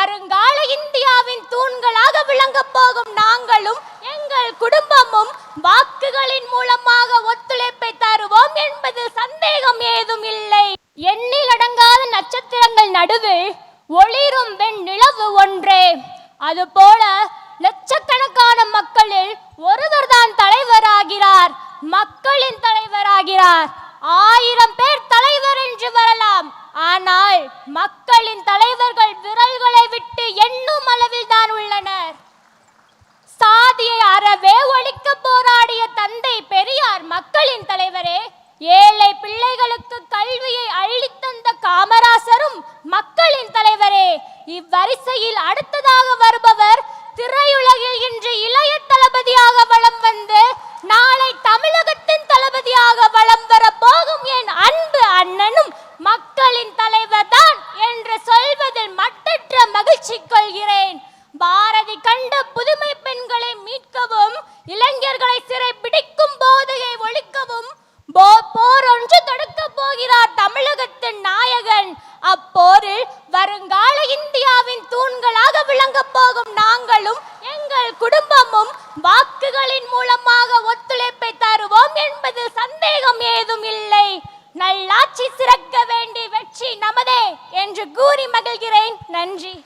வருங்கால இந்தியாவின் தூண்களாக விளங்கப் போகும் நாங்களும் எங்கள் குடும்பமும் வாக்குகளின் மூலமாக ஒத்துழைப்பை தருவோம் என்பதில் சந்தேகம் ஏதும் இல்லை. எண்ணில் அடங்காத நட்சத்திரங்கள் நடுவில் ஒளிரும் வெண்ணிலவு ஒன்றே. அதுபோல லட்சக்கணக்கான மக்களில் ஒருவர்தான் தலைவராகிறார், மக்களின் தலைவராகிறார். 1000 பேர் தலைவர் என்று வரலாம், ஆனால் மக்களின் தலைவர்கள் விரல்களை விட்டு எண்ணும் அளவில் தான் உள்ளனர். சாதியை அறவே ஒழிக்க போராடிய தந்தை பெரியார் மக்களின் தலைவரே. ஏழை பிள்ளைகளுக்கு கல்வியை அள்ளித்தந்த காமராசரும் மக்களின் தலைவரே. இவ்வரிசையில் அடுத்ததாக வருபவர் திரையுலகில் இன்று இளைய தளபதியாக வலம் வந்து நாளை தமிழகத்தின் தளபதியாக வலம் வர போகும் என் அன்பு அண்ணனும் மக்களின் தலைவர் தான் என்று சொல்வதில் மட்டற்ற மகிழ்ச்சி கொள்கிறேன். பாரதி கண்ட புதுமை பெண்களை மீட்கவும், இளைஞர்களை சிறை பிடிக்கும் போதையை ஒழிக்கவும் போர் ஒன்று தொடக்க போகிறார் தமிழகத்தின் நாயகன். அப்போரில் வருங்கால இந்தியாவின் தூண்களாக விளங்கப் போகும் நாங்களும் எங்கள் குடும்பமும் வாக்குகளின் மூலமாக ஒத்துழைப்பை தருவோம் என்பதில் சந்தேகம் ஏதும் இல்லை. நல்லாட்சி சிறக்க வேண்டி வெற்றி நமதே என்று கூறி மகிழ்கிறேன். நன்றி.